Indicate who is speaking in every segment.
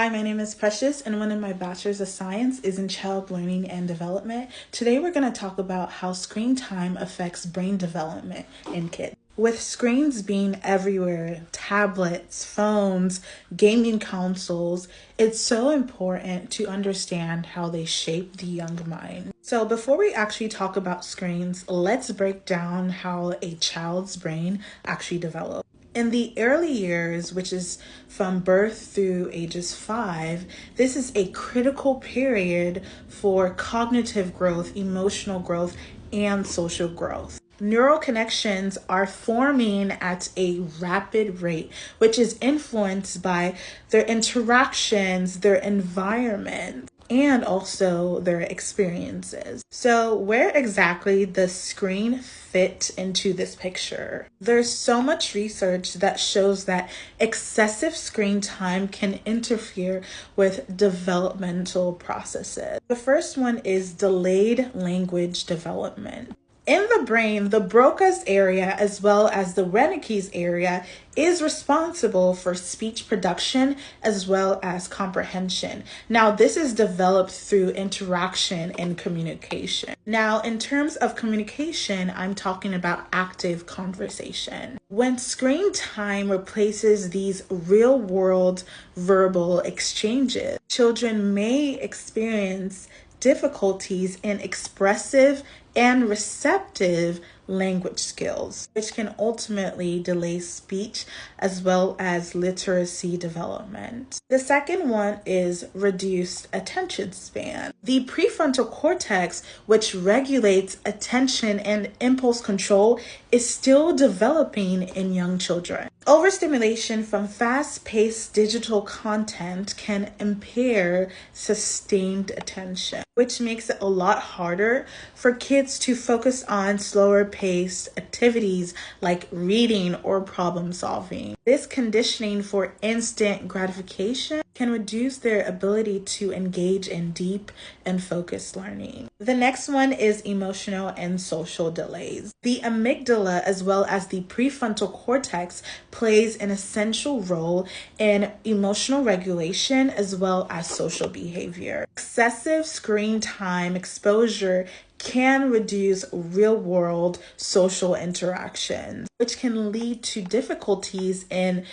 Speaker 1: Hi, my name is Precious, and one of my bachelor's of science is in child learning and development. Today, we're going to talk about how screen time affects brain development in kids. With screens being everywhere, tablets, phones, gaming consoles, it's so important to understand how they shape the young mind. So before we actually talk about screens, let's break down how a child's brain actually develops. In the early years, which is from birth through ages 5, this is a critical period for cognitive growth, emotional growth, and social growth. Neural connections are forming at a rapid rate, which is influenced by their interactions, their environment, and also their experiences. So where exactly does screen fit into this picture? There's so much research that shows that excessive screen time can interfere with developmental processes. The first one is delayed language development. In the brain, the Broca's area as well as the Wernicke's area is responsible for speech production as well as comprehension. Now, this is developed through interaction and communication. Now, in terms of communication, I'm talking about active conversation. When screen time replaces these real-world verbal exchanges, children may experience difficulties in expressive and receptive language skills, which can ultimately delay speech as well as literacy development. The second one is reduced attention span. The prefrontal cortex, which regulates attention and impulse control, is still developing in young children. Overstimulation from fast-paced digital content can impair sustained attention, which makes it a lot harder for kids to focus on slower-paced activities like reading or problem solving. This conditioning for instant gratification can reduce their ability to engage in deep and focused learning. The next one is emotional and social delays. The amygdala as well as the prefrontal cortex plays an essential role in emotional regulation as well as social behavior. Excessive screen time exposure can reduce real-world social interactions, which can lead to difficulties in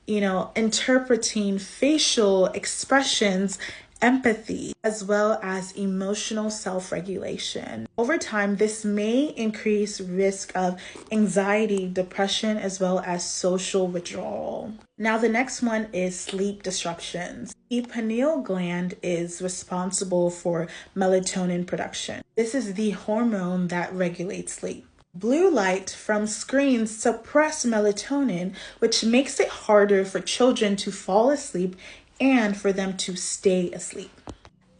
Speaker 1: interpreting facial expressions, empathy, as well as emotional self-regulation. Over time, this may increase risk of anxiety, depression, as well as social withdrawal. Now, the next one is sleep disruptions. The pineal gland is responsible for melatonin production. This is the hormone that regulates sleep. Blue light from screens suppress melatonin, which makes it harder for children to fall asleep and for them to stay asleep.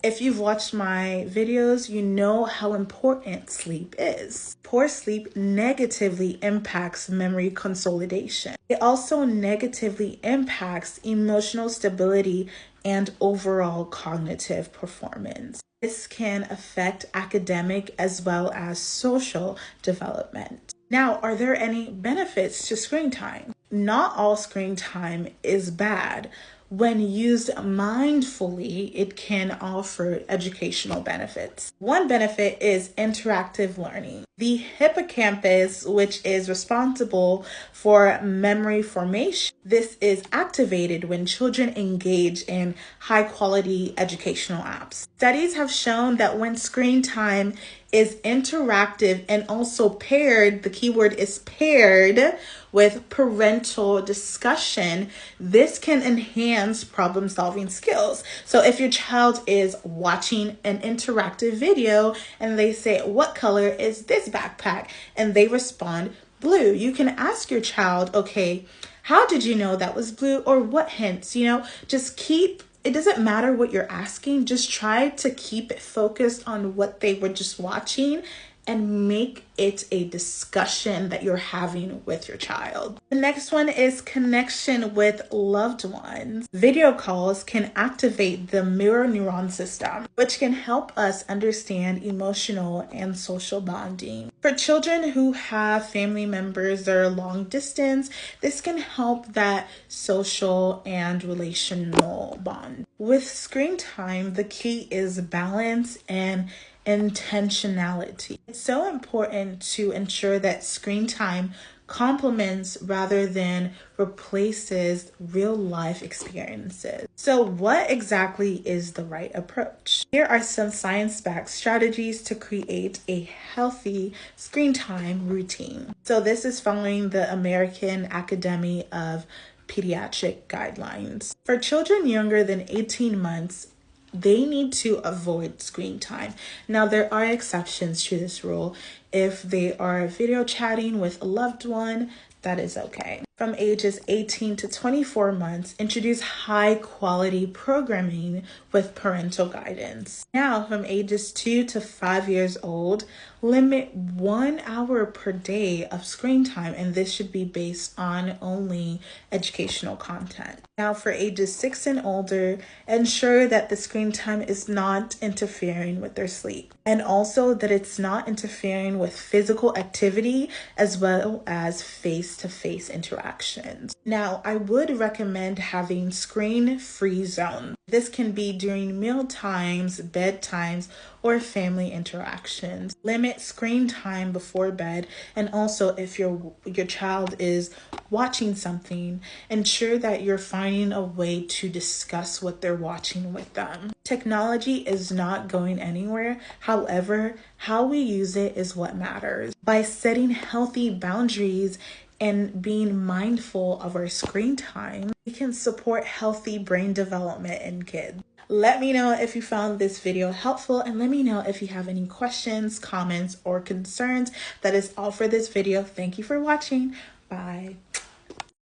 Speaker 1: If you've watched my videos, you know how important sleep is. Poor sleep negatively impacts memory consolidation. It also negatively impacts emotional stability and overall cognitive performance. This can affect academic as well as social development. Now, are there any benefits to screen time? Not all screen time is bad. When used mindfully, it can offer educational benefits. One benefit is interactive learning. The hippocampus, which is responsible for memory formation, this is activated when children engage in high-quality educational apps. Studies have shown that when screen time is interactive and also paired, the keyword is paired, with parental discussion, this can enhance problem-solving skills. So if your child is watching an interactive video and they say, "What color is this backpack?" and they respond, "Blue," you can ask your child, "Okay, how did you know that was blue?" or "What hints?" It doesn't matter what you're asking, just try to keep it focused on what they were just watching and make it a discussion that you're having with your child. The next one is connection with loved ones. Video calls can activate the mirror neuron system, which can help us understand emotional and social bonding. For children who have family members that are long distance, this can help that social and relational bond. With screen time, the key is balance and intentionality. It's so important to ensure that screen time complements rather than replaces real life experiences. So, what exactly is the right approach? Here are some science-backed strategies to create a healthy screen time routine. So, this is following the American Academy of Pediatric guidelines. For children younger than 18 months, they need to avoid screen time. Now, there are exceptions to this rule. If they are video chatting with a loved one, that is okay. From ages 18 to 24 months, introduce high quality programming with parental guidance. Now, from ages 2 to 5 years old, limit 1 hour per day of screen time, and this should be based on only educational content. Now, for ages 6 and older, ensure that the screen time is not interfering with their sleep, and also that it's not interfering with physical activity as well as face-to-face interactions. Now, I would recommend having screen-free zones. This can be during meal times, bedtimes, or family interactions. Limit screen time before bed, and also if your child is watching something, ensure that you're finding a way to discuss what they're watching with them. Technology is not going anywhere. However, how we use it is what matters. By setting healthy boundaries and being mindful of our screen time, we can support healthy brain development in kids. Let me know if you found this video helpful, and let me know if you have any questions, comments, or concerns. That is all for this video. Thank you for watching. Bye.